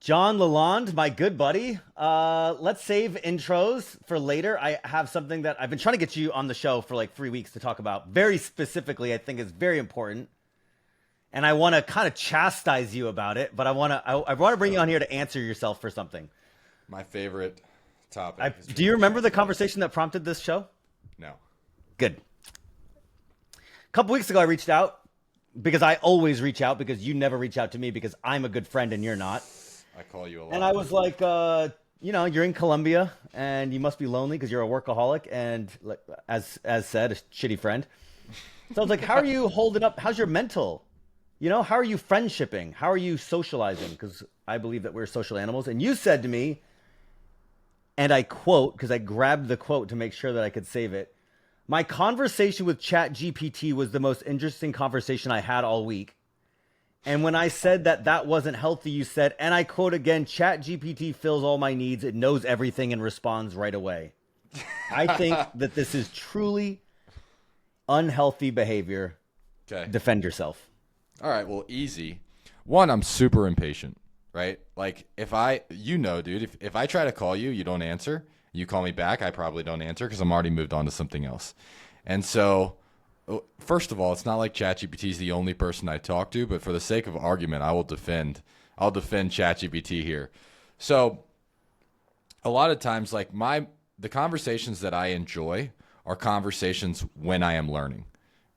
John Lalande, my good buddy. Let's save intros for later. I have something that I've been trying to get you on the show for like 3 weeks to talk about. Very specifically, I think is very important. And I want to kind of chastise you about it, but I want to bring you on here to answer yourself for something. My favorite topic. Do you remember the conversation that prompted this show? No. Good. A couple weeks ago, I reached out because I always reach out because you never reach out to me because I'm a good friend and you're not. I call you a lot. And I was like, you're in Colombia and you must be lonely because you're a workaholic and, as said, a shitty friend. So I was like, how are you holding up? How's your mental? How are you friendshipping? How are you socializing? Because I believe that we're social animals. And you said to me, and I quote, because I grabbed the quote to make sure that I could save it. My conversation with ChatGPT was the most interesting conversation I had all week. And when I said that wasn't healthy, you said, and I quote again, ChatGPT fills all my needs. It knows everything and responds right away. I think that this is truly unhealthy behavior. Okay. Defend yourself. All right. Well, easy. One, I'm super impatient, right? Like dude, if I try to call you, you don't answer. You call me back, I probably don't answer because I'm already moved on to something else. And so, first of all, it's not like ChatGPT is the only person I talk to, but for the sake of argument, I'll defend ChatGPT here. So, a lot of times, like the conversations that I enjoy are conversations when I am learning,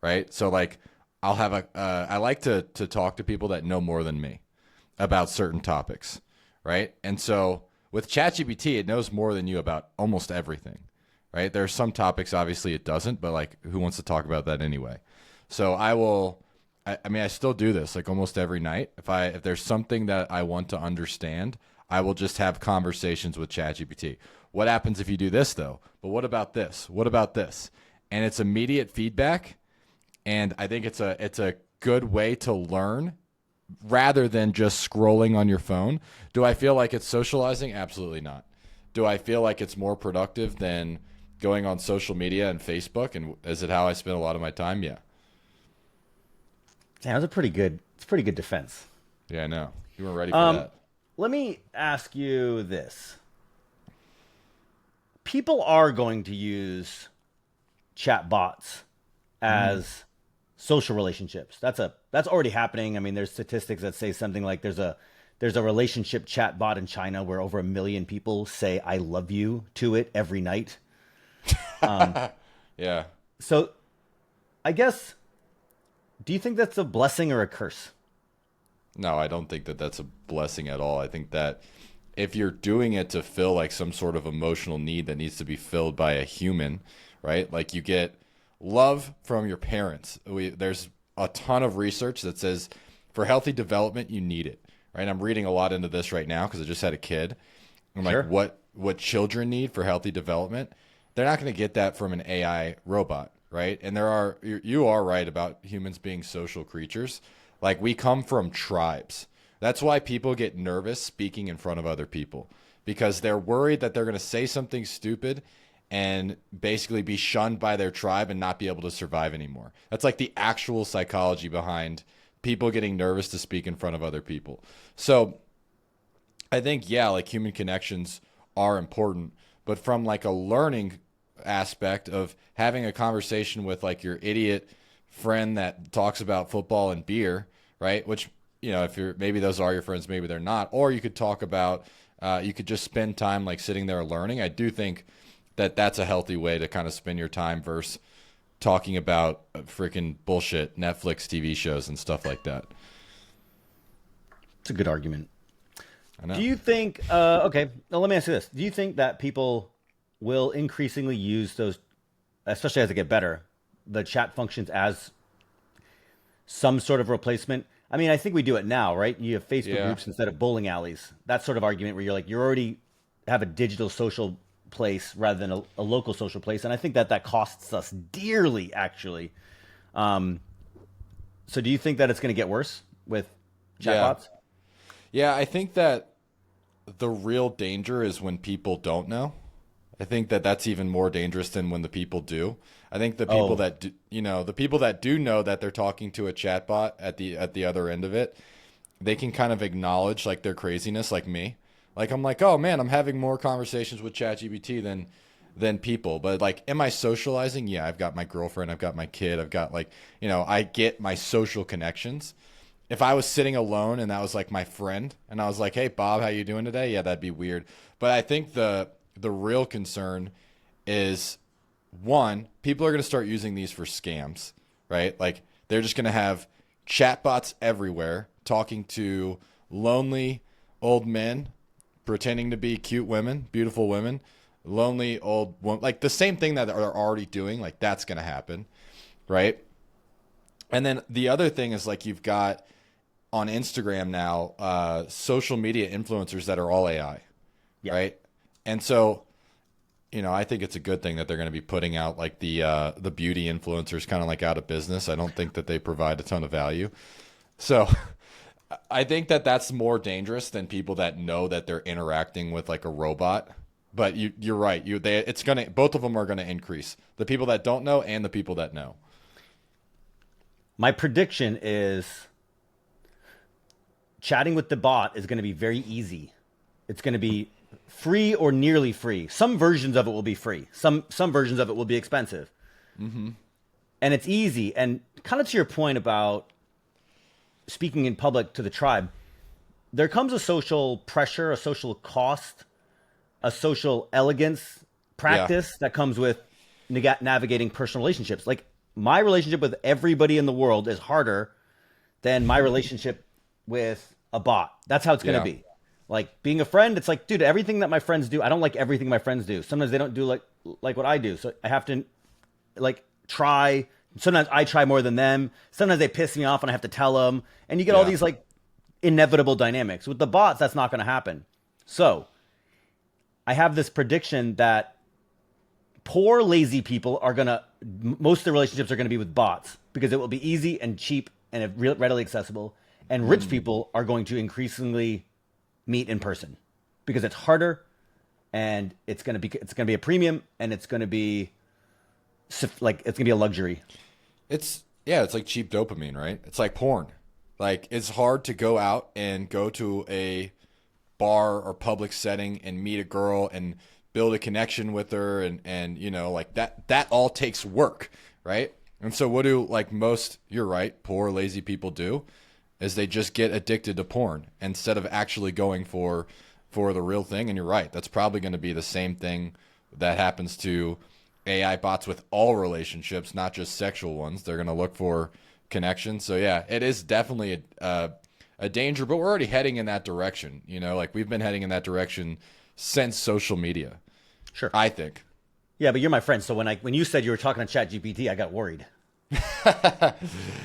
right? So, like, I'll have I like to talk to people that know more than me about certain topics, right? And so with ChatGPT, it knows more than you about almost everything, right? There are some topics, obviously, it doesn't, but like, who wants to talk about that anyway? So I still do this like almost every night. If there's something that I want to understand, I will just have conversations with ChatGPT. What happens if you do this though? But what about this? What about this? And it's immediate feedback. And I think it's a good way to learn rather than just scrolling on your phone. Do I feel like it's socializing? Absolutely not. Do I feel like it's more productive than going on social media and Facebook? And is it how I spend a lot of my time? Yeah. Yeah, it's a pretty good defense. Yeah, I know. You weren't ready for that. Let me ask you this. People are going to use chatbots as social relationships. That's already happening. I mean, there's statistics that say something like there's a relationship chat bot in China where over 1 million people say "I love you" to it every night. Yeah. So, I guess, do you think that's a blessing or a curse? No, I don't think that that's a blessing at all. I think that if you're doing it to fill like some sort of emotional need that needs to be filled by a human, right? Like you get love from your parents. There's a ton of research that says for healthy development, you need it, right? I'm reading a lot into this right now because I just had a kid. I'm Sure. like, what children need for healthy development? They're not going to get that from an AI robot, right? And you are right about humans being social creatures. Like we come from tribes. That's why people get nervous speaking in front of other people because they're worried that they're going to say something stupid and basically be shunned by their tribe and not be able to survive anymore. That's like the actual psychology behind people getting nervous to speak in front of other people. So I think, yeah, like human connections are important, but from like a learning aspect of having a conversation with like your idiot friend that talks about football and beer, right? Which, if maybe those are your friends, maybe they're not. Or you could talk about, you could just spend time like sitting there learning. I do think that's a healthy way to kind of spend your time versus talking about freaking bullshit Netflix TV shows and stuff like that. It's a good argument. I know. Do you think, okay, now let me ask you this. Do you think that people will increasingly use those, especially as they get better, the chat functions as some sort of replacement? I mean, I think we do it now, right? You have Facebook groups instead of bowling alleys. That sort of argument where you already have a digital social place rather than a local social place. And I think that costs us dearly, actually. So do you think that it's going to get worse with chatbots? Yeah, I think that the real danger is when people don't know. I think that's even more dangerous than when the people do. I think the people that do, the people that do know that they're talking to a chatbot at the other end of it, they can kind of acknowledge like their craziness, like me. Like I'm like, oh man, I'm having more conversations with ChatGPT than people. But like, am I socializing? Yeah, I've got my girlfriend, I've got my kid, I've got like, I get my social connections. If I was sitting alone and that was like my friend and I was like, hey Bob, how you doing today? Yeah, that'd be weird. But I think the real concern is, one, people are going to start using these for scams, right? Like they're just going to have chatbots everywhere talking to lonely old men pretending to be cute women, beautiful women, lonely old women, like the same thing that they're already doing, like that's going to happen, right? And then the other thing is like you've got on Instagram now, social media influencers that are all AI, Yeah. right? And so, I think it's a good thing that they're going to be putting out like the beauty influencers kind of like out of business. I don't think that they provide a ton of value. So I think that that's more dangerous than people that know that they're interacting with like a robot. But you're right. Both of them are gonna increase. The people that don't know and the people that know. My prediction is chatting with the bot is going to be very easy. It's going to be free or nearly free. Some versions of it will be free. Some versions of it will be expensive. And it's easy. And kind of to your point about speaking in public to the tribe, there comes a social pressure, a social cost, a social elegance practice that comes with navigating personal relationships. Like my relationship with everybody in the world is harder than my relationship with a bot. That's how it's going to be. Like being a friend, it's like, dude, everything that my friends do, I don't like everything my friends do. Sometimes they don't do like what I do. So I have to like try. Sometimes I try more than them. Sometimes they piss me off and I have to tell them. And you get all these like inevitable dynamics. With the bots, that's not going to happen. So I have this prediction that poor, lazy people are going to, most of the relationships are going to be with bots because it will be easy and cheap and readily accessible. And rich people are going to increasingly meet in person because it's harder and it's going to be a premium and it's going to be like, it's going to be a luxury. It's like cheap dopamine, right? It's like porn. Like it's hard to go out and go to a bar or public setting and meet a girl and build a connection with her and like that all takes work, right? And so what do like most, you're right, poor lazy people do is they just get addicted to porn instead of actually going for the real thing. And you're right, that's probably going to be the same thing that happens to AI bots with all relationships, not just sexual ones. They're going to look for connections. So yeah, it is definitely a danger, but we're already heading in that direction. Like we've been heading in that direction since social media. Sure. I think. Yeah, but you're my friend. So when you said you were talking to ChatGPT, I got worried.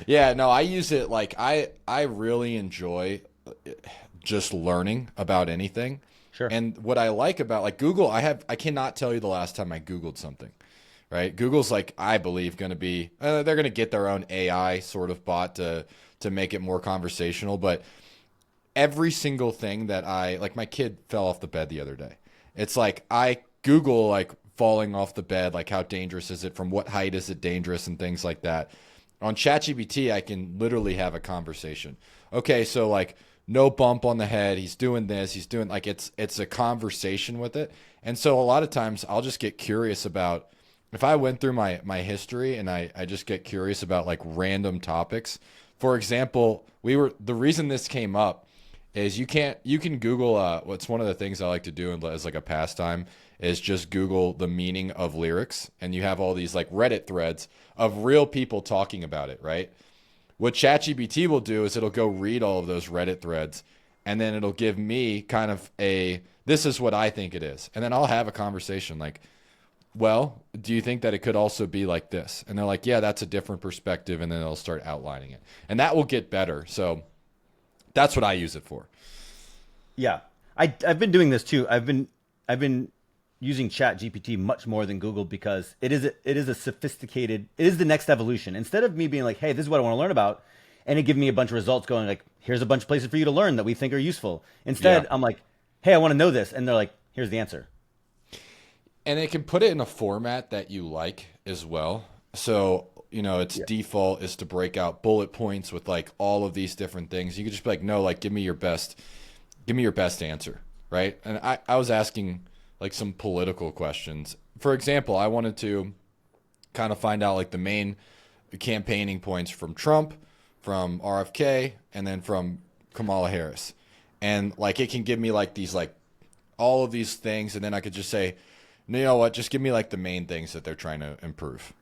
Yeah, no, I use it like I really enjoy just learning about anything. Sure. And what I like about like Google, I cannot tell you the last time I Googled something. Right? Google's like, I believe, going to be they're going to get their own AI sort of bot to make it more conversational, but every single thing that my kid fell off the bed the other day. It's like I Google like falling off the bed, like how dangerous is it, from what height is it dangerous, and things like that. On ChatGPT, I can literally have a conversation. Okay, so like no bump on the head, he's doing this, he's doing like it's a conversation with it. And so a lot of times I'll just get curious about, if I went through my history and I just get curious about like random topics. For example, the reason this came up is you can Google what's one of the things I like to do as like a pastime is just Google the meaning of lyrics, and you have all these like Reddit threads of real people talking about it, right? What ChatGPT will do is it'll go read all of those Reddit threads, and then it'll give me kind of this is what I think it is. And then I'll have a conversation like, well, do you think that it could also be like this? And they're like, yeah, that's a different perspective. And then they'll start outlining it. And that will get better. So that's what I use it for. Yeah. I've been doing this too. I've been using ChatGPT much more than Google because it is a sophisticated, it is the next evolution. Instead of me being like, hey, this is what I want to learn about, and it give me a bunch of results going like, here's a bunch of places for you to learn that we think are useful. Instead, I'm like, hey, I want to know this. And they're like, here's the answer. And it can put it in a format that you like as well. So its default is to break out bullet points with like all of these different things. You could just be like, no, like give me your best answer, right? And I was asking like some political questions. For example, I wanted to kind of find out like the main campaigning points from Trump, from RFK, and then from Kamala Harris. And like it can give me like these like all of these things, and then I could just say, you know what, just give me like the main things that they're trying to improve.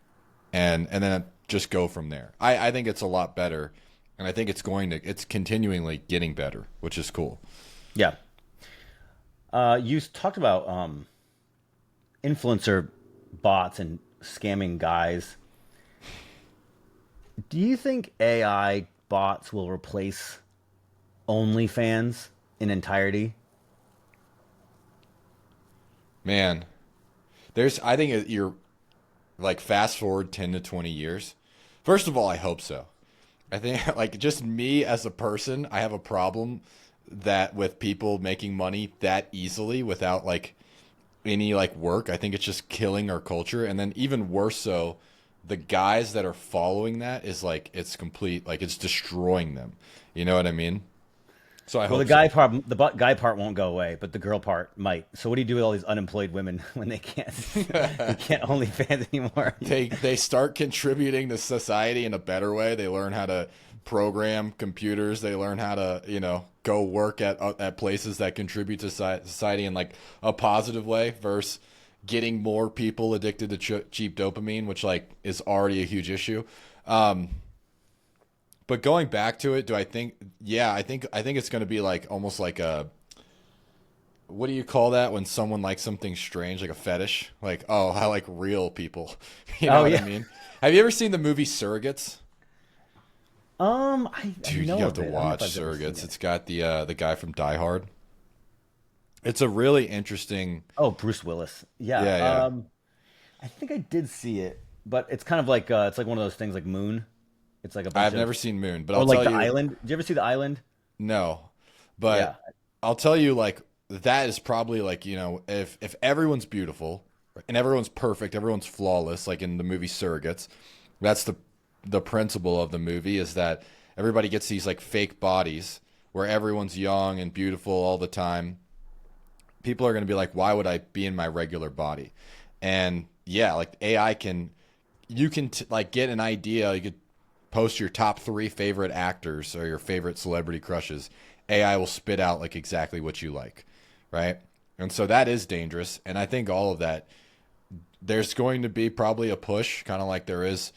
And then just go from there. I think it's a lot better, and I think it's continually getting better, which is cool. Yeah. You talked about influencer bots and scamming guys. Do you think AI bots will replace OnlyFans in entirety? Man, I think you're like fast forward 10 to 20 years. First of all, I hope so. I think like just me as a person, I have a problem that with people making money that easily without like any like work. I think it's just killing our culture. And then even worse so, the guys that are following that is like it's complete, like it's destroying them. You know what I mean? So I Well, hope so. guy part won't go away, but the girl part might. So what do you do with all these unemployed women when they can't they can't OnlyFans anymore? They start contributing to society in a better way. They learn how to program computers. They learn how to, go work at places that contribute to society in like a positive way versus getting more people addicted to cheap dopamine, which like is already a huge issue. But going back to it, do I think? Yeah, I think it's going to be like almost like a, what do you call that when someone likes something strange, like a fetish? Like, oh, I like real people. You know Oh what I yeah. mean? Have you ever seen the movie Surrogates? I Dude, know you have of to it. I don't know if watch I've ever seen Surrogates. it. It's got the guy from Die Hard. It's a really interesting. Oh, Bruce Willis. Yeah. Yeah, yeah. I think I did see it, but it's kind of like it's like one of those things like Moon. It's like a bunch I've of never seen Moon, but or I'll like tell The you, Island. Did you ever see The Island? no. Yeah. But I'll tell you, like that is probably like if everyone's beautiful and everyone's perfect, everyone's flawless, like in the movie Surrogates, that's the principle of the movie is that everybody gets these like fake bodies where everyone's young and beautiful all the time. People are going to be like, why would I be in my regular body? And yeah, like AI you can like get an idea. You could post your top 3 favorite actors or your favorite celebrity crushes. AI will spit out like exactly what you like, right? And so that is dangerous. And I think all of that, there's going to be probably a push, kind of like there is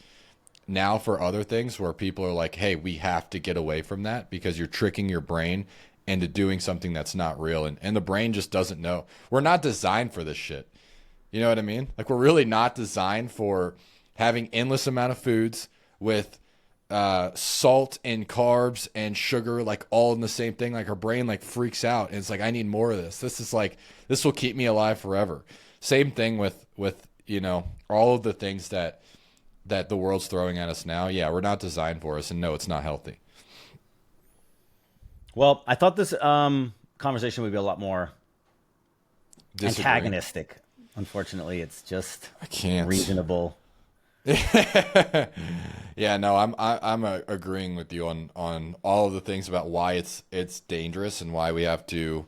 now for other things where people are like, hey, we have to get away from that because you're tricking your brain into doing something that's not real. And the brain just doesn't know. We're not designed for this shit. You know what I mean? Like we're really not designed for having endless amount of foods with salt and carbs and sugar like all in the same thing. Like our brain like freaks out and it's like, I need more of this. This will keep me alive forever. Same thing with all of the things that the world's throwing at us now. Yeah, we're not designed for us, and no, it's not healthy. Well, I thought this conversation would be a lot more Disagree. antagonistic. Unfortunately, it's just I can't. reasonable. Yeah, no, I'm agreeing with you on all of the things about why it's dangerous and why we have to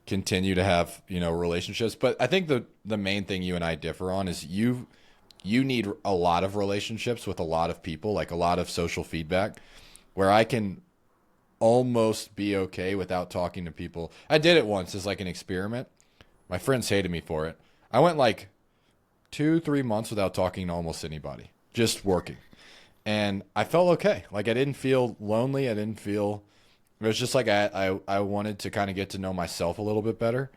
continue to have relationships. But I think the main thing you and I differ on is you need a lot of relationships with a lot of people, like a lot of social feedback, where I can almost be okay without talking to people. I did it once as like an experiment. My friends hated me for it. I went like 2-3 months without talking to almost anybody, just working. And I felt okay. Like I didn't feel lonely. I didn't feel, it was just like I wanted to kind of get to know myself a little bit better.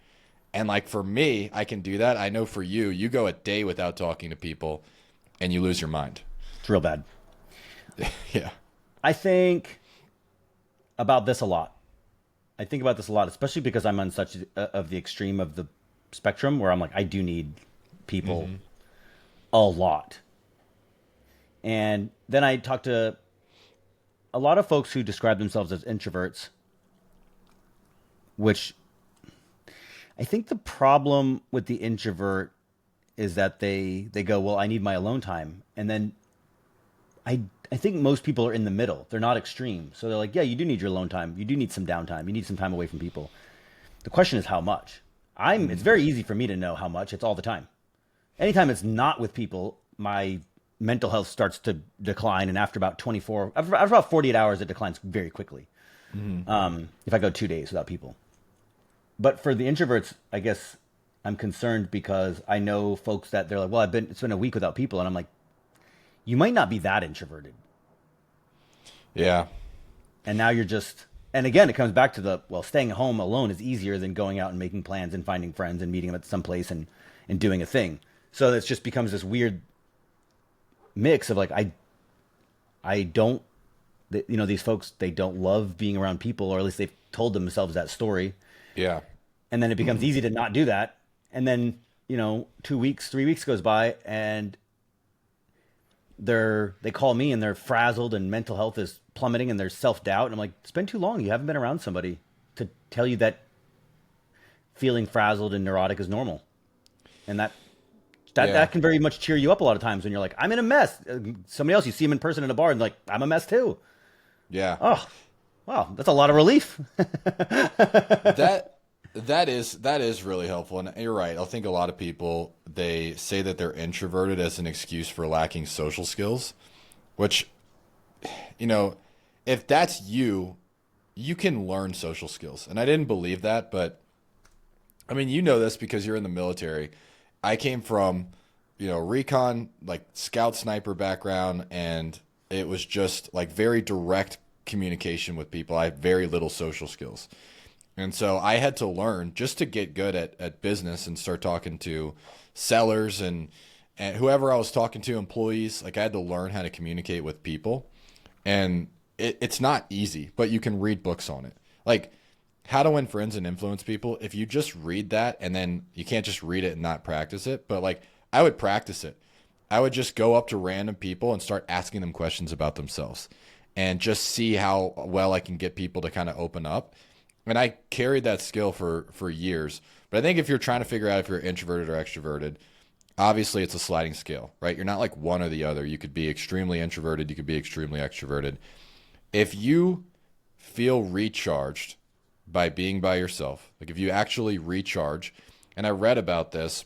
And like for me, I can do that. I know for you, you go a day without talking to people and you lose your mind. It's real bad. Yeah. I think about this a lot. I think about this a lot, especially because I'm on such of the extreme of the spectrum where I'm like, I do need people a lot. And then I talk to a lot of folks who describe themselves as introverts, which I think the problem with the introvert is that they go, well, I need my alone time. And then I think most people are in the middle. They're not extreme. So they're like, yeah, you do need your alone time. You do need some downtime. You need some time away from people. The question is how much. It's very easy for me to know how much. It's all the time. Anytime it's not with people, my mental health starts to decline, and after about 48 hours, it declines very quickly. If I go 2 days without people. But for the introverts, I guess I'm concerned because I know folks that they're like, well, it's been a week without people, and I'm like, you might not be that introverted. Yeah. And now and again, it comes back to staying at home alone is easier than going out and making plans and finding friends and meeting them at some place and doing a thing. So it just becomes this weird mix of like, I don't, these folks, they don't love being around people, or at least they've told themselves that story. Yeah. And then it becomes easy to not do that. And then, 2 weeks, 3 weeks goes by, and they call me and they're frazzled and mental health is plummeting and there's self-doubt. And I'm like, it's been too long. You haven't been around somebody to tell you that feeling frazzled and neurotic is normal. And that can very much cheer you up a lot of times when you're like, I'm in a mess. Somebody else, you see them in person in a bar and like, I'm a mess too. Yeah. Oh, wow. That's a lot of relief. That is really helpful. And you're right. I think a lot of people, they say that they're introverted as an excuse for lacking social skills, which, if that's you can learn social skills. And I didn't believe that, but I mean, this because you're in the military. I came from, recon, like scout sniper background, and it was just like very direct communication with people. I have very little social skills. And so I had to learn just to get good at business and start talking to sellers and whoever I was talking to, employees. Like I had to learn how to communicate with people. And it's not easy, but you can read books on it. Like How to Win Friends and Influence People. If you just read that, and then you can't just read it and not practice it, but like I would practice it. I would just go up to random people and start asking them questions about themselves and just see how well I can get people to kind of open up. And I carried that skill for years. But I think if you're trying to figure out if you're introverted or extroverted, obviously it's a sliding scale, right? You're not like one or the other. You could be extremely introverted. You could be extremely extroverted. If you feel recharged by being by yourself, like if you actually recharge, and I read about this,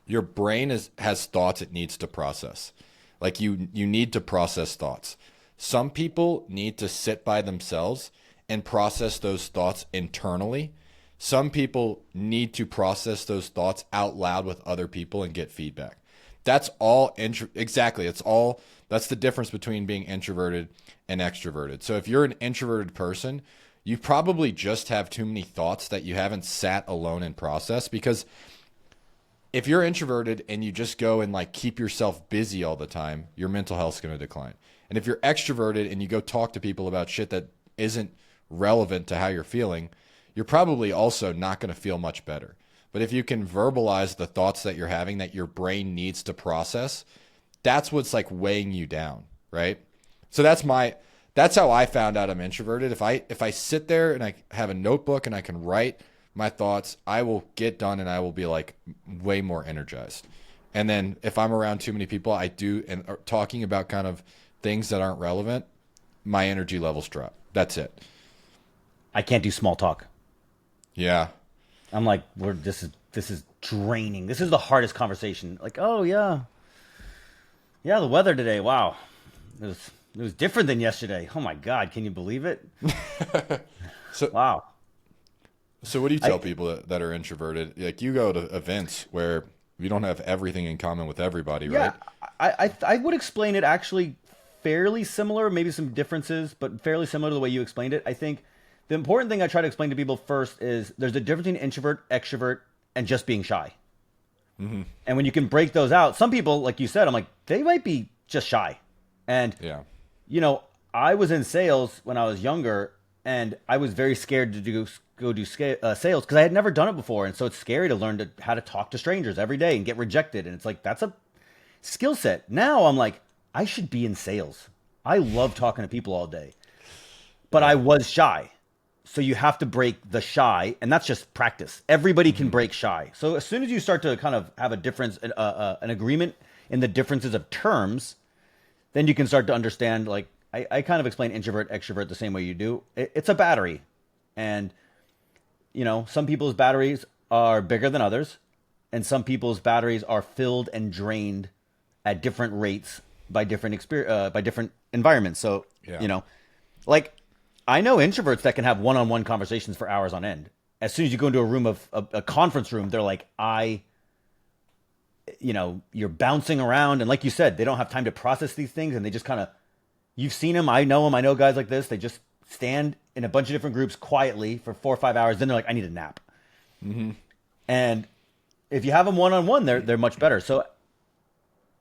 your brain has thoughts it needs to process. Like you need to process thoughts. Some people need to sit by themselves and process those thoughts internally. Some people need to process those thoughts out loud with other people and get feedback. That's all exactly. That's the difference between being introverted and extroverted. So if you're an introverted person, you probably just have too many thoughts that you haven't sat alone and processed, because if you're introverted and you just go and like keep yourself busy all the time, your mental health's going to decline. And if you're extroverted and you go talk to people about shit that isn't relevant to how you're feeling, you're probably also not going to feel much better. But if you can verbalize the thoughts that you're having that your brain needs to process, that's what's like weighing you down, right? So that's how I found out I'm introverted. If I sit there and I have a notebook and I can write my thoughts, I will get done and I will be like way more energized. And then if I'm around too many people, and talking about kind of things that aren't relevant, my energy levels drop. That's it. I can't do small talk. Yeah. I'm like, this is draining. This is the hardest conversation. Like, oh yeah, the weather today. Wow, it was different than yesterday. Oh my God, can you believe it? Wow. So what do you tell people that are introverted? Like you go to events where you don't have everything in common with everybody, right? Yeah, I would explain it actually fairly similar, maybe some differences, but fairly similar to the way you explained it. I think the important thing I try to explain to people first is there's a difference between introvert, extrovert, and just being shy. Mm-hmm. And when you can break those out, some people, like you said, I'm like, they might be just shy. And, I was in sales when I was younger, and I was very scared to go do sales because I had never done it before. And so it's scary to learn how to talk to strangers every day and get rejected. And it's like, that's a skill set. Now I'm like, I should be in sales. I love talking to people all day. But I was shy. So you have to break the shy, and that's just practice. Everybody can break shy. So as soon as you start to kind of have a difference, an agreement in the differences of terms, then you can start to understand. Like I kind of explain introvert, extrovert the same way you do. It's a battery, and some people's batteries are bigger than others, and some people's batteries are filled and drained at different rates by different by different environments. So Yeah. like I know introverts that can have one-on-one conversations for hours on end. As soon as you go into a room of a conference room, they're like, you're bouncing around, and like you said, they don't have time to process these things, and they just kind of, you've seen them, I know them, I know guys like this. They just stand in a bunch of different groups quietly for 4 or 5 hours. Then they're like, I need a nap. Mm-hmm. And if you have them one-on-one, they're much better. So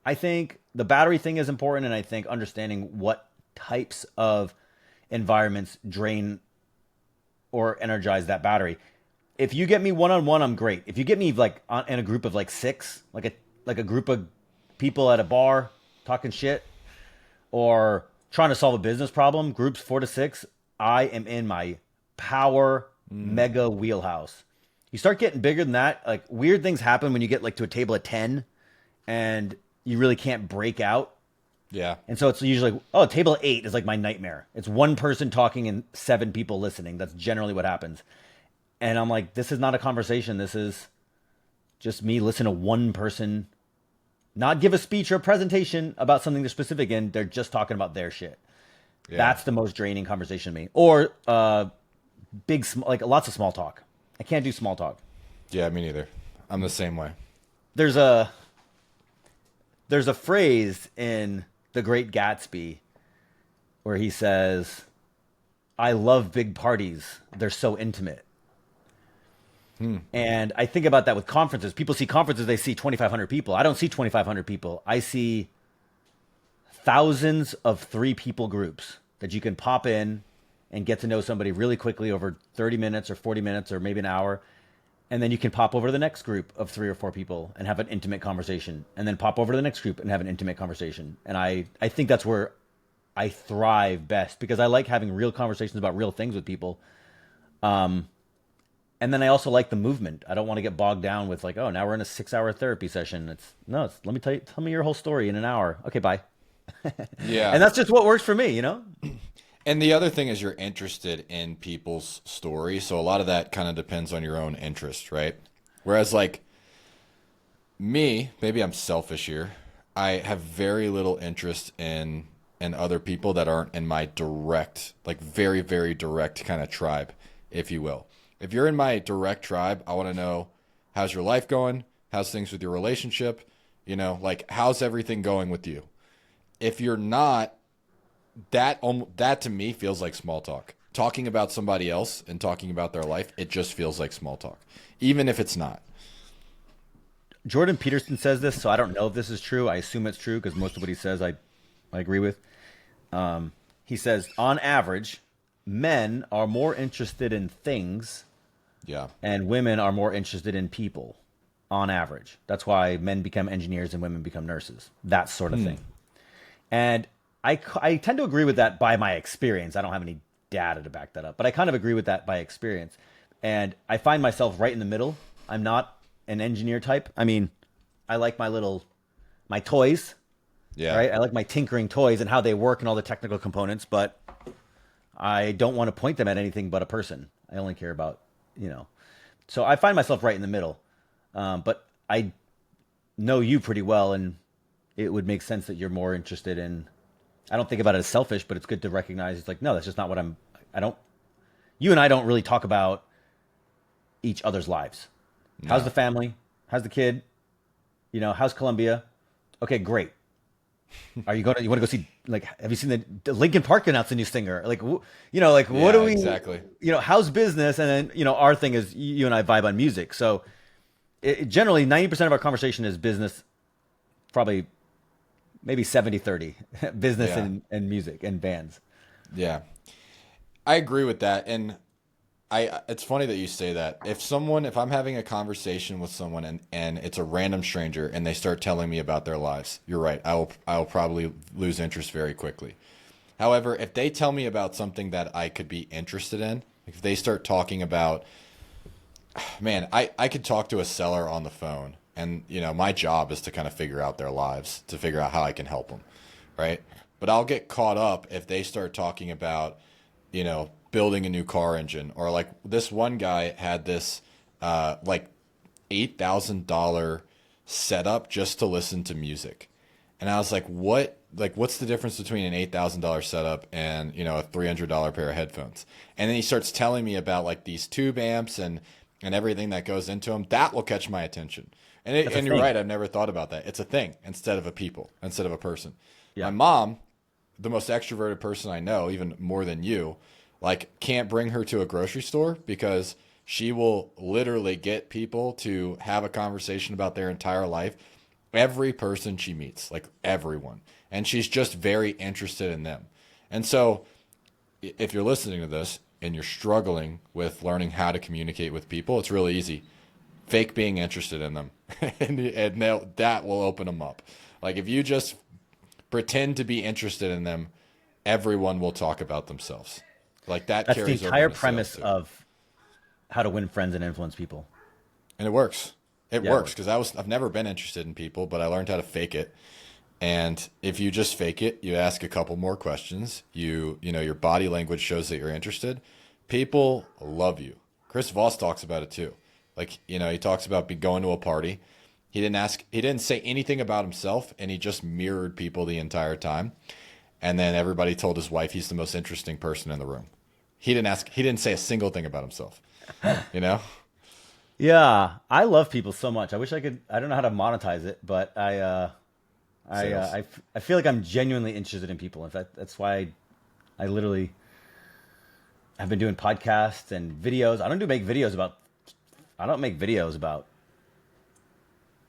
I think the battery thing is important, and I think understanding what types of environments drain or energize that battery. If you get me one-on-one, I'm great. If you get me like in a group of like 6, like a group of people at a bar talking shit or trying to solve a business problem, groups 4 to 6, I am in my power mega wheelhouse. You start getting bigger than that, like weird things happen when you get like to a table of 10 and you really can't break out. Yeah. And so it's usually, oh, table of 8 is like my nightmare. It's one person talking and 7 people listening. That's generally what happens. And I'm like, this is not a conversation. This is just me listen to one person not give a speech or a presentation about something they're specific in. They're just talking about their shit. Yeah. That's the most draining conversation to me. Or like lots of small talk. I can't do small talk. Yeah, me neither. I'm the same way. There's a phrase in The Great Gatsby where he says, I love big parties. They're so intimate. And I think about that with conferences. People see conferences, they see 2,500 people. I don't see 2,500 people. I see thousands of 3-people groups that you can pop in and get to know somebody really quickly over 30 minutes or 40 minutes or maybe an hour. And then you can pop over to the next group of 3 or 4 people and have an intimate conversation. And then pop over to the next group and have an intimate conversation. And I think that's where I thrive best because I like having real conversations about real things with people. And then I also like the movement. I don't want to get bogged down with like, oh, now we're in a 6-hour therapy session. Let me tell me your whole story in an hour. Okay, bye. Yeah. And that's just what works for me, And the other thing is you're interested in people's story. So a lot of that kind of depends on your own interest, right? Whereas like me, maybe I'm selfish here. I have very little interest in other people that aren't in my direct, like very, very direct kind of tribe, if you will. If you're in my direct tribe, I want to know how's your life going? How's things with your relationship? Like how's everything going with you? If you're not, that to me feels like small talk. Talking about somebody else and talking about their life, it just feels like small talk, even if it's not. Jordan Peterson says this, so I don't know if this is true. I assume it's true because most of what he says I agree with. He says, on average, men are more interested in things, and women are more interested in people, on average. That's why men become engineers and women become nurses. That sort of thing. And I tend to agree with that by my experience. I don't have any data to back that up, but I kind of agree with that by experience. And I find myself right in the middle. I'm not an engineer type. I mean, I like my toys. Yeah. Right. I like my tinkering toys and how they work and all the technical components, but I don't want to point them at anything but a person. I only care about, So I find myself right in the middle. But I know you pretty well, and it would make sense that you're more interested in. I don't think about it as selfish, but it's good to recognize it's like, no, that's just not what you and I don't really talk about each other's lives. No. How's the family? How's the kid? How's Columbia? Okay, great. You want to go see, like, have you seen the Linkin Park announced a new singer? Like, what do we, exactly. How's business? And then, our thing is you and I vibe on music. So generally 90% of our conversation is business, probably maybe 70-30 business and music and bands. Yeah, I agree with that. And it's funny that you say that. If I'm having a conversation with someone and it's a random stranger and they start telling me about their lives, you're right. I'll probably lose interest very quickly. However, if they tell me about something that I could be interested in, if they start talking about, man, I could talk to a seller on the phone and, my job is to kind of figure out their lives, to figure out how I can help them. Right. but I'll get caught up if they start talking about, building a new car engine, or like this one guy had this like $8,000 setup just to listen to music. And I was like, what? Like, what's the difference between an $8,000 setup and, a $300 pair of headphones? And then he starts telling me about like these tube amps and everything that goes into them. That will catch my attention. And you're right. I've never thought about that. It's a thing instead of a person. Yeah. My mom, the most extroverted person I know, even more than you, like can't bring her to a grocery store because she will literally get people to have a conversation about their entire life. Every person she meets, like everyone. And she's just very interested in them. And so if you're listening to this and you're struggling with learning how to communicate with people, it's really easy. Fake being interested in them. and that will open them up. Like if you just pretend to be interested in them, everyone will talk about themselves. Like that's the entire premise of how to win friends and influence people. And it works. It works because I've never been interested in people, but I learned how to fake it. And if you just fake it, you ask a couple more questions. Your body language shows that you're interested. People love you. Chris Voss talks about it too. Like, he talks about going to a party. He didn't say anything about himself, and he just mirrored people the entire time. And then everybody told his wife he's the most interesting person in the room. He didn't say a single thing about himself. Yeah, I love people so much. I wish I could. I don't know how to monetize it, but I feel like I'm genuinely interested in people. In fact, that's why I literally have been doing podcasts and videos. I don't make videos about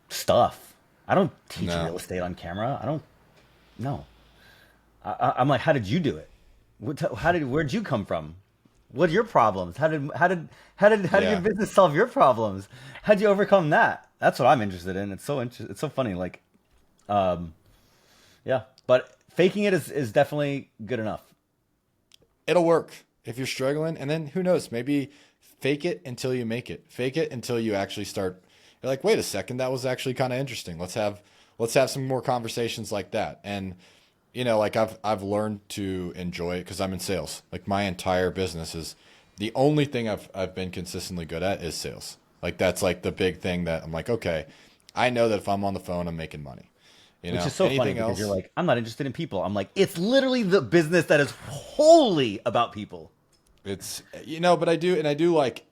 stuff. I don't teach real estate on camera. I don't. No. I'm like, how did you do it? Where'd you come from? What are your problems? How did your business solve your problems? How'd you overcome that? That's what I'm interested in. It's so funny. Like, yeah. But faking it is definitely good enough. It'll work if you're struggling, and then who knows? Maybe fake it until you make it. Fake it until you actually start. You're like, wait a second, that was actually kind of interesting. Let's have some more conversations like that. And like I've learned to enjoy it because I'm in sales. Like my entire business is the only thing I've been consistently good at is sales. Like that's like the big thing that I'm like, okay, I know that if I'm on the phone, I'm making money. Which is so funny because you're like, I'm not interested in people. I'm like, it's literally the business that is wholly about people. It's but I do like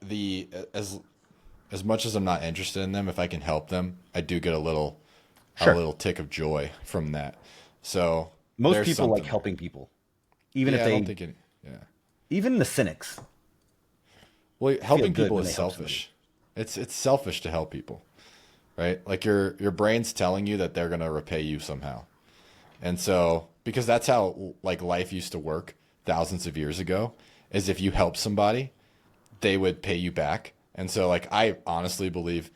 as much as I'm not interested in them, if I can help them, I do get a little tick of joy from that. So most people like helping people, even if they even the cynics. Well, helping people is selfish. It's selfish to help people, right? Like your brain's telling you that they're gonna repay you somehow, and so because that's how like life used to work thousands of years ago, is if you help somebody, they would pay you back. And so like I honestly believe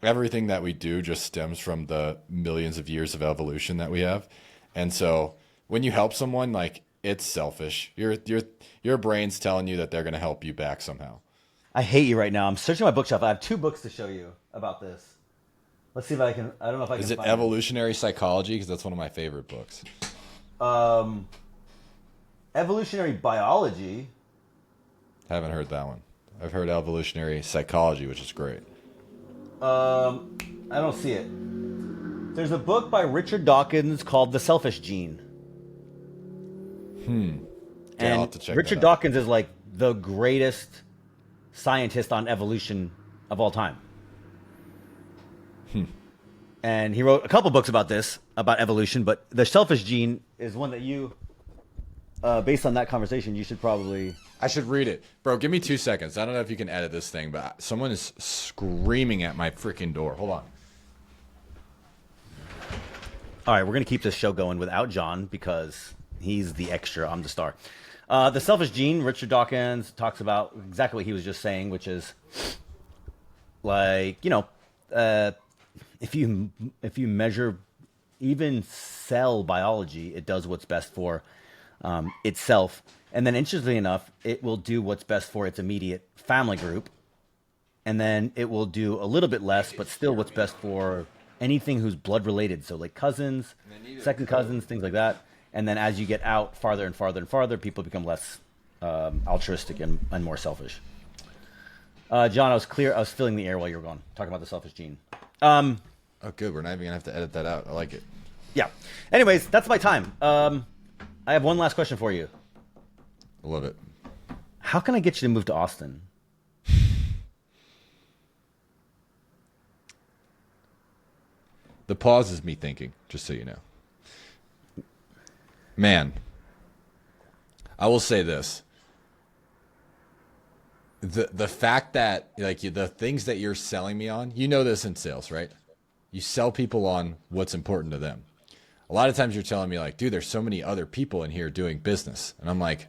everything that we do just stems from the millions of years of evolution that we have, and so when you help someone, like it's selfish. Your brain's telling you that they're gonna help you back somehow. I hate you right now. I'm searching my bookshelf. I have 2 books to show you about this. Let's see if I can. I don't know if I can. Is it Evolutionary Psychology? Because that's one of my favorite books. Evolutionary Biology. Haven't heard that one. I've heard Evolutionary Psychology, which is great. I don't see it. There's a book by Richard Dawkins called The Selfish Gene. Yeah, I'll have to check Richard that out. Dawkins is like the greatest scientist on evolution of all time. And he wrote a couple books about evolution, but The Selfish Gene is one that you, based on that conversation, you should probably... I should read it. Bro, give me 2 seconds. I don't know if you can edit this thing, but someone is screaming at my freaking door. Hold on. All right, we're going to keep this show going without John because he's the extra. I'm the star. The Selfish Gene, Richard Dawkins talks about exactly what he was just saying, which is like, if you measure even cell biology, it does what's best for itself. And then interestingly enough, it will do what's best for its immediate family group. And then it will do a little bit less, but still what's best for anything who's blood related. So like cousins, second cousins, things like that. And then as you get out farther and farther and farther, people become less altruistic and more selfish. John, I was filling the air while you were gone, talking about the selfish gene. Oh, good. We're not even going to have to edit that out. I like it. Yeah. Anyways, that's my time. I have one last question for you. I love it. How can I get you to move to Austin? The pause is me thinking, just so you know. Man, I will say this. The fact that like the things that you're selling me on, you know this in sales, right? You sell people on what's important to them. A lot of times you're telling me like, dude, there's so many other people in here doing business. And I'm like,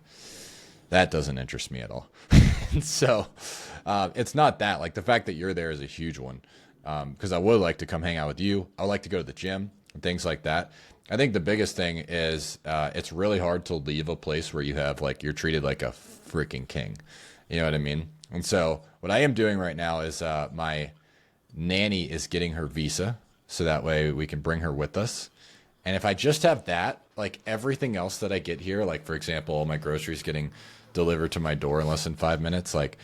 that doesn't interest me at all. And so it's not that. Like the fact that you're there is a huge one. Because I would like to come hang out with you. I would like to go to the gym and things like that. I think the biggest thing is it's really hard to leave a place where you have like you're treated like a freaking king. You know what I mean? And so what I am doing right now is my nanny is getting her visa so that way we can bring her with us. And if I just have that, like everything else that I get here, like for example, all my groceries getting delivered to my door in less than 5 minutes, like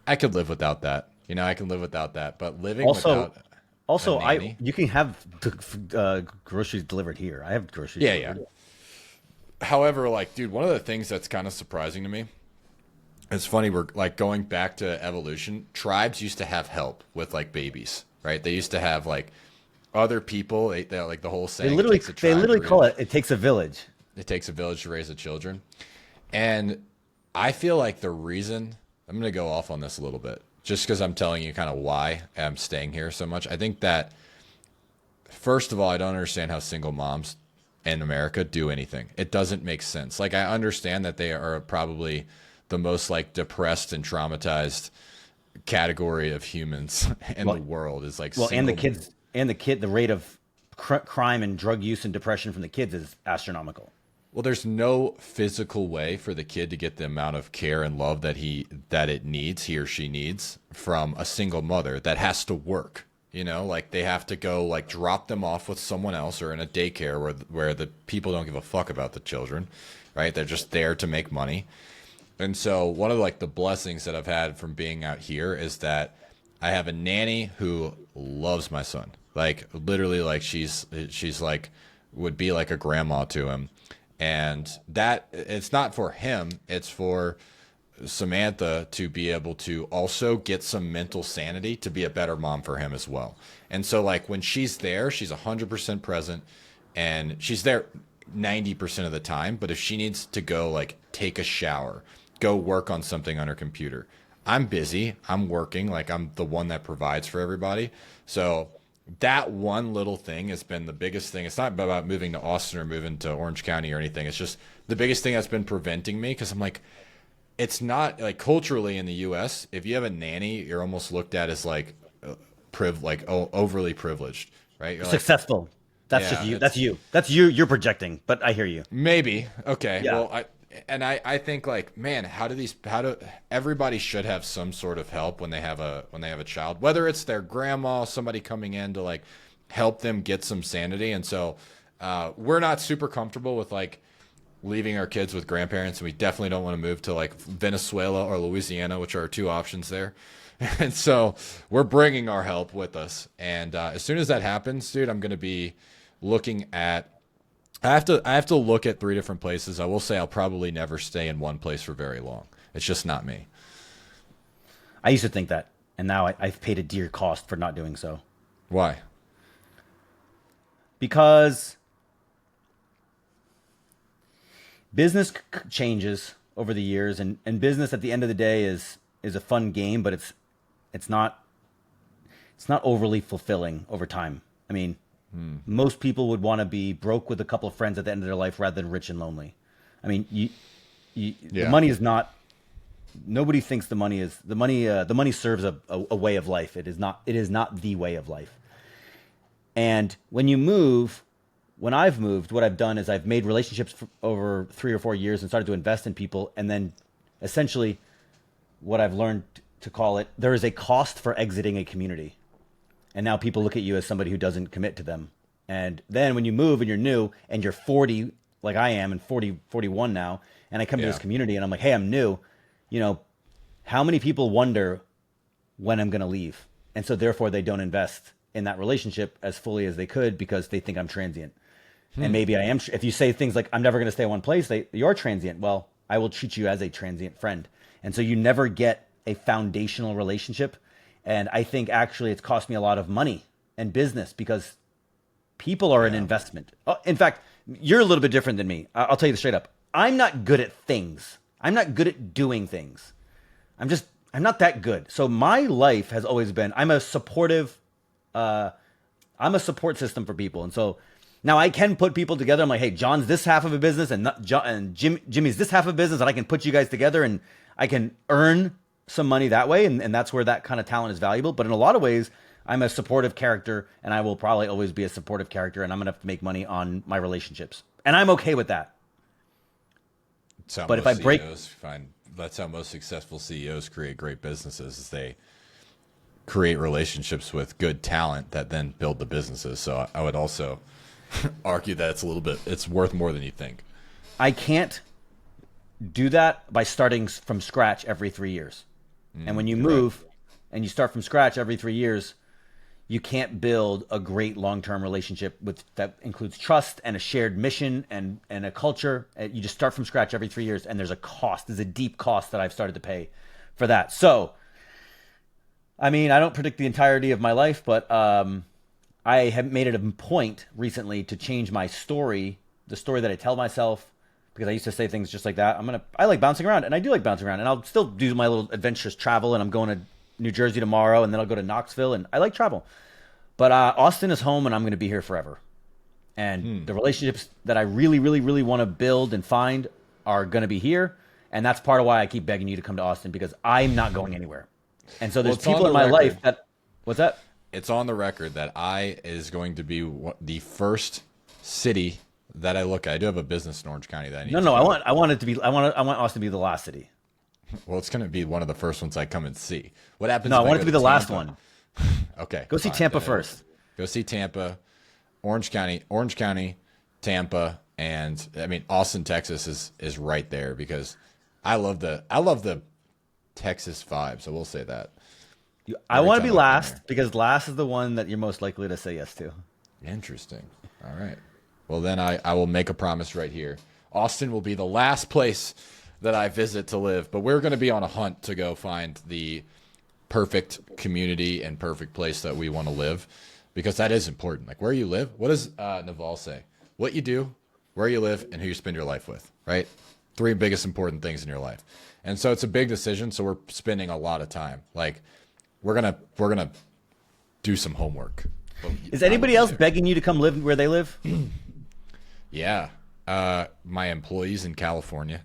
I could live without that. You know, I can live without that. But living without a nanny, you can have groceries delivered here. I have groceries delivered. Yeah. However, like, dude, one of the things that's kind of surprising to me, it's funny, we're like going back to evolution. Tribes used to have help with like babies, right? They used to have like other people, they like the whole saying. They literally call it takes a village. It takes a village to raise the children. And I feel like the reason, I'm going to go off on this a little bit, just because I'm telling you kind of why I'm staying here so much. I think that, first of all, I don't understand how single moms in America do anything. It doesn't make sense. Like, I understand that they are probably the most like depressed and traumatized category of humans in the world is like and the kids the rate of crime and drug use and depression from the kids is astronomical. Well, there's no physical way for the kid to get the amount of care and love that he or she needs from a single mother that has to work. You know, like they have to go like drop them off with someone else or in a daycare where the people don't give a fuck about the children, right? They're just there to make money. And so one of like the blessings that I've had from being out here is that I have a nanny who loves my son. Like literally like she's like would be like a grandma to him. And that it's not for him, it's for Samantha to be able to also get some mental sanity to be a better mom for him as well. And so like when she's there, she's 100% present and she's there 90% of the time. But if she needs to go like take a shower, go work on something on her computer, I'm busy, I'm working, like I'm the one that provides for everybody. So that one little thing has been the biggest thing. It's not about moving to Austin or moving to Orange County or anything. It's just the biggest thing that's been preventing me because I'm like, it's not like culturally in the U.S., if you have a nanny, you're almost looked at as like overly privileged, right? You're successful. Like, that's just you. That's you. That's you. You're projecting, but I hear you. Maybe. Okay. Yeah. Well, I think like, man, everybody should have some sort of help when they have a child, whether it's their grandma, somebody coming in to like help them get some sanity. And so we're not super comfortable with like leaving our kids with grandparents, and we definitely don't want to move to like Venezuela or Louisiana, which are our two options there. And so we're bringing our help with us. And as soon as that happens, dude, I'm going to be looking at, I have to look at 3 different places. I will say I'll probably never stay in one place for very long. It's just not me. I used to think that, and now I've paid a dear cost for not doing so. Why? Because business changes over the years, and business at the end of the day is a fun game, but it's not overly fulfilling over time. I mean, most people would want to be broke with a couple of friends at the end of their life rather than rich and lonely. I mean, the money is not. Nobody thinks the money is the money. The money serves a way of life. It is not. It is not the way of life. And when you move, when I've moved, what I've done is I've made relationships for over 3 or 4 years and started to invest in people, and then essentially, what I've learned to call it, there is a cost for exiting a community. And now people look at you as somebody who doesn't commit to them. And then when you move and you're new and you're 40 like I am and 41 now, and I come to this community and I'm like, hey, I'm new. You know, how many people wonder when I'm going to leave? And so therefore they don't invest in that relationship as fully as they could because they think I'm transient. And maybe I am. If you say things like, I'm never going to stay in one place, you're transient. Well, I will treat you as a transient friend. And so you never get a foundational relationship. And I think actually it's cost me a lot of money and business because people are an investment. In fact, you're a little bit different than me. I'll tell you this straight up. I'm not good at things. I'm not good at doing things. I'm not that good. So my life has always been, I'm a support system for people. And so now I can put people together. I'm like, hey, John's this half of a business and Jimmy's this half of a business, and I can put you guys together and I can earn some money that way. And that's where that kind of talent is valuable. But in a lot of ways, I'm a supportive character, and I will probably always be a supportive character, and I'm going to have to make money on my relationships. And I'm okay with that. But if I break... That's how most successful CEOs create great businesses, is they create relationships with good talent that then build the businesses. So I would also argue that it's worth more than you think. I can't do that by starting from scratch every 3 years. And when you move and you start from scratch every 3 years, you can't build a great long-term relationship that includes trust and a shared mission and a culture. You just start from scratch every 3 years, and there's a deep cost that I've started to pay for that. So, I mean, I don't predict the entirety of my life, but I have made it a point recently to change my story, the story that I tell myself, because I used to say things just like that. I like bouncing around, and I do like bouncing around, and I'll still do my little adventurous travel, and I'm going to New Jersey tomorrow, and then I'll go to Knoxville, and I like travel. But Austin is home, and I'm going to be here forever. And the relationships that I really, really, really want to build and find are going to be here. And that's part of why I keep begging you to come to Austin, because I'm not going anywhere. And so there's people in my life that... What's that? It's on the record that I is going to be the first city that I look at. I do have a business in Orange County that I need to go. I want Austin to be the last city. Well, it's going to be one of the first ones I come and see. What happens? No, I want it to be the Tampa? last one. Okay. Go see Tampa first. Go see Tampa, Orange County, Tampa, and I mean Austin, Texas is right there because I love the Texas vibe. So we'll say that. I want to be last because last is the one that you're most likely to say yes to. Interesting. All right. Well, then I will make a promise right here. Austin will be the last place that I visit to live, but we're going to be on a hunt to go find the perfect community and perfect place that we want to live, because that is important. Like where you live. What does Naval say? What you do, where you live, and who you spend your life with, right? 3 biggest important things in your life. And so it's a big decision. So we're spending a lot of time. Like we're going to do some homework. Is anybody else begging you to come live where they live? Yeah. My employees in California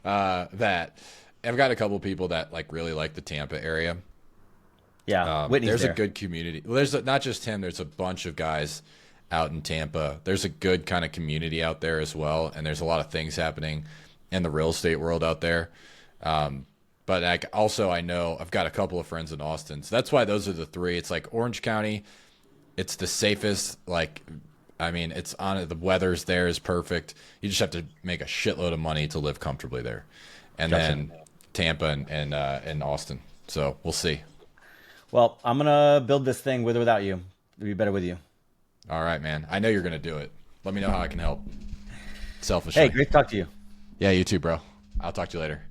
that I've got a couple people that like really like the Tampa area. Yeah. There's a good community. Well, there's not just him. There's a bunch of guys out in Tampa. There's a good kind of community out there as well. And there's a lot of things happening in the real estate world out there. But I know I've got a couple of friends in Austin. So that's why those are the 3. It's like Orange County. It's the safest. It's on it. The weather's there is perfect. You just have to make a shitload of money to live comfortably there. And then Tampa and Austin. So we'll see. Well, I'm going to build this thing with or without you. It'll be better with you. All right, man. I know you're going to do it. Let me know how I can help. Selfishly. Hey, great to talk to you. Yeah, you too, bro. I'll talk to you later.